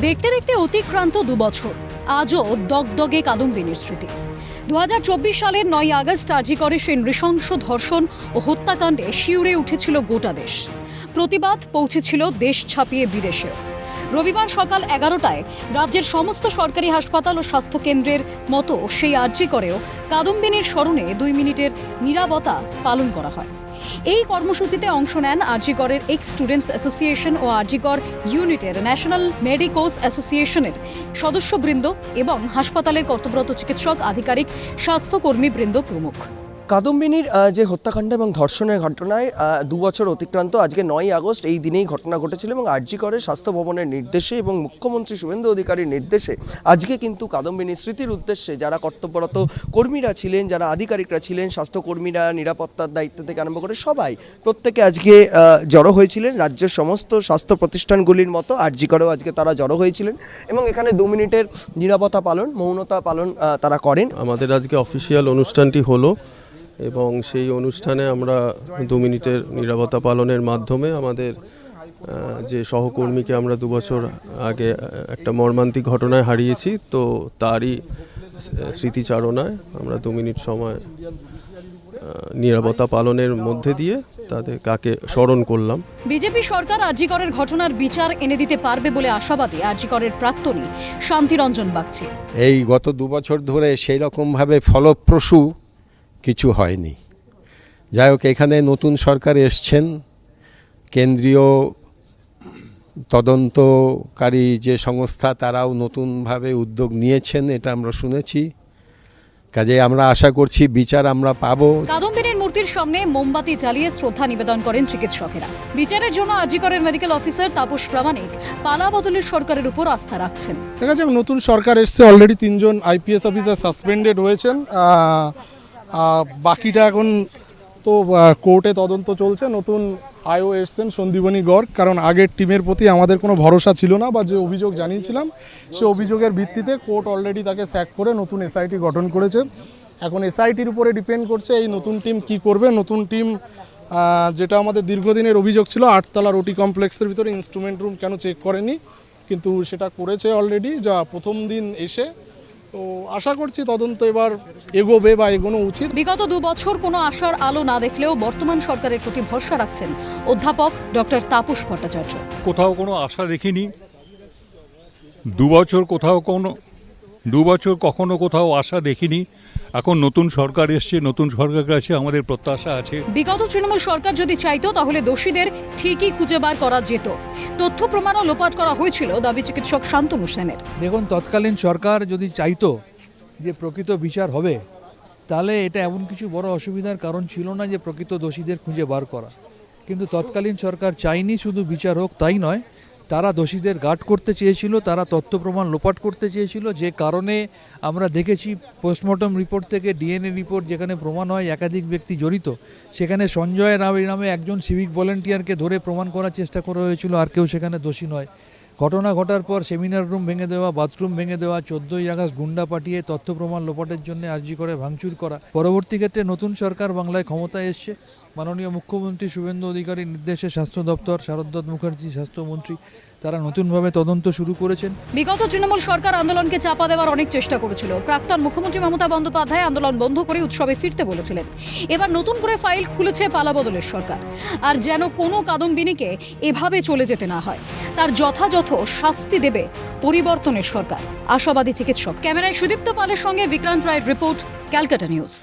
দেখতে দেখতে অতিক্রান্ত 2 বছর, আজও দগদগে কাদম্বিনীর স্মৃতি। 2024 সালের 9 আগস্ট আরজিকরে সেই নৃশংস ধর্ষণ ও হত্যাকাণ্ডে শিউরে উঠেছিল গোটা দেশ। প্রতিবাদ পৌঁছেছিল দেশ ছাপিয়ে বিদেশেও। রবিবার সকাল 11টায় রাজ্যের সমস্ত সরকারি হাসপাতাল ও স্বাস্থ্যকেন্দ্রের মতো সেই আরজিকরেও কাদম্বিনীর স্মরণে 2 মিনিটের নীরবতা পালন করা হয়। এই কর্মসূচিতে অংশ নেন আরজিকরের এক্স স্টুডেন্টস অ্যাসোসিয়েশন ও আরজিকর ইউনিটের ন্যাশনাল মেডিকোস অ্যাসোসিয়েশনের সদস্যবৃন্দ এবং হাসপাতালের কর্তব্যরত চিকিৎসক, আধিকারিক, স্বাস্থ্যকর্মীবৃন্দ প্রমুখ। কাদম্বিনীর যে হত্যাকাণ্ড এবং ধর্ষণের ঘটনায় 2 বছর অতিক্রান্ত আজকে 9 আগস্ট এই দিনেই ঘটনা ঘটেছিল এবং আরজিকরের স্বাস্থ্য ভবনের নির্দেশে এবং মুখ্যমন্ত্রী শুভেন্দু অধিকারীর নির্দেশে আজকে কিন্তু কাদম্বিনীর স্মৃতির উদ্দেশ্যে যারা কর্তব্যরত কর্মীরা ছিলেন, যারা আধিকারিকরা ছিলেন, স্বাস্থ্যকর্মীরা, নিরাপত্তার দায়িত্ব থেকে আরম্ভ করে সবাই প্রত্যেকে আজকে জড়ো হয়েছিলেন। রাজ্যের সমস্ত স্বাস্থ্য প্রতিষ্ঠানগুলির মতো আরজিকরেও আজকে তারা জড়ো হয়েছিলেন এবং এখানে 2 মিনিটের নীরবতা পালন, মৌনতা পালন তারা করেন। আমাদের আজকে অফিসিয়াল অনুষ্ঠানটি হলো এবং সেই অনুষ্ঠানে আমরা 2 মিনিটের নীরবতা পালনের মাধ্যমে আমাদের যে সহকর্মীকে আমরা 2 বছর আগে একটা মর্মান্তিক ঘটনায় হারিয়েছি, তো তারই স্মৃতিচারণায় আমরা 2 মিনিট সময় নীরবতা পালনের মধ্যে দিয়ে তাদের কাকে স্মরণ করলাম। বিজেপি সরকার আরজিকরের ঘটনার বিচার এনে দিতে পারবে বলে আশাবাদী আরজিকরের প্রাক্তনী শান্তিরঞ্জন বাগচি। এই গত 2 বছর ধরে সেই রকমভাবে ফলপ্রসূ কিছু হয়নি। যাই হোক, এখানে নতুন সরকার এসছেন, কেন্দ্রীয় তদন্তকারী যে সংস্থা তারাও নতুনভাবে উদ্যোগ নিয়েছেন, এটা আমরা শুনেছি। কাজে আমরা আশা করছি বিচার আমরা পাবো। কাদম্বিনীর মূর্তির সামনে মোমবাতি জ্বালিয়ে শ্রদ্ধা নিবেদন করেন চিকিৎসকেরা। বিচারের জন্য আরজিকরের মেডিকেল অফিসার তাপস প্রামাণিক পালা বদলের সরকারের উপর আস্থা রাখছেন। দেখা যাক, নতুন সরকার এসছে, অলরেডি 3 জন আইপিএস অফিসার সাসপেন্ডেড হয়েছেন। বাকিটা এখন তো কোর্টে তদন্ত চলছে। নতুন আইও এসছেন সন্দীপনী গড়, কারণ আগের টিমের প্রতি আমাদের কোনো ভরসা ছিল না, বা যে অভিযোগ জানিয়েছিলাম সে অভিযোগের ভিত্তিতে কোর্ট অলরেডি তাকে স্যাক করে নতুন এসআইটি গঠন করেছে। এখন এসআইটির উপরে ডিপেন্ড করছে এই নতুন টিম কি করবে। নতুন টিম যেটা আমাদের দীর্ঘদিনের অভিযোগ ছিল, 8তলার ওটি কমপ্লেক্সের ভিতরে ইনস্ট্রুমেন্ট রুম কেন চেক করেনি, কিন্তু সেটা করেছে অলরেডি, যা প্রথম দিন এসে। তো আশা করছি তদন্ত এবার এগোবে বা এগোনো উচিত। বিগত 2 বছর কোনো আশার আলো না দেখলেও বর্তমান সরকারের প্রতি ভরসা রাখছেন অধ্যাপক ডক্টর তাপস ভট্টাচার্য। কোথাও কোনো আশা দেখিনি 2 বছর, কখনো কোথাও আশা দেখিনি। এখন নতুন সরকার এসছে, নতুন সরকারের কাছে আমাদের প্রত্যাশা আছে। বিগত তৃণমূল সরকার যদি চাইতো তাহলে দোষীদের ঠিকই খুঁজে বার করা যেত। তথ্য প্রমাণও লোপাট করা হয়েছিল, দাবি চিকিৎসক শান্তনু সেনের। দেখুন, তৎকালীন সরকার যদি চাইতো যে প্রকৃত বিচার হবে, তাহলে এটা এমন কিছু বড় অসুবিধার কারণ ছিল না যে প্রকৃত দোষীদের খুঁজে বার করা। কিন্তু তৎকালীন সরকার চাইনি শুধু বিচার হোক তাই নয়, তারা দোষীদের গার্ড করতে চেয়েছিল, তারা তথ্য প্রমাণ লোপাট করতে চেয়েছিল। যে কারণে আমরা দেখেছি পোস্টমর্টম রিপোর্ট থেকে ডিএনএ রিপোর্ট যেখানে প্রমাণ হয় একাধিক ব্যক্তি জড়িত, সেখানে সঞ্জয় নামে একজন সিভিক ভলেন্টিয়ারকে ধরে প্রমাণ করার চেষ্টা করা হয়েছিল, আর কেউ সেখানে দোষী নয়। ঘটনা ঘটার পর সেমিনার রুম ভেঙে দেওয়া, বাথরুম ভেঙে দেওয়া, 14ই আগস্ট গুন্ডা পাঠিয়ে তথ্য প্রমাণ লোপাটের জন্য আরজি করে ভাঙচুর করা। পরবর্তী ক্ষেত্রে নতুন সরকার বাংলায় ক্ষমতায় এসছে, মাননীয় মুখ্যমন্ত্রী শুভেন্দু অধিকারীর নির্দেশে স্বাস্থ্য দপ্তর, শারদত্ত মুখার্জি স্বাস্থ্যমন্ত্রী, তারা নতুনভাবে তদন্ত শুরু করেছেন। বিগত তৃণমূল সরকার আন্দোলনকে চাপা দেওয়ার অনেক চেষ্টা করেছিল। প্রাক্তন মুখ্যমন্ত্রী মমতা বন্দ্যোপাধ্যায় আন্দোলন বন্ধ করে উৎসবে ফিরতে বলেছিলেন। এবার নতুন করে ফাইল খুলেছে পালা বদলের সরকার। আর যেন কোনো কাদম্বিনীকে এভাবে চলে যেতে না হয়, তার যথাযথ শাস্তি দেবে পরিবর্তনের সরকার, আশাবাদী চিকিৎসক। ক্যামেরায় সুদীপ্ত পালের সঙ্গে বিক্রান্ত রায়ের রিপোর্ট, ক্যালকাটা নিউজ।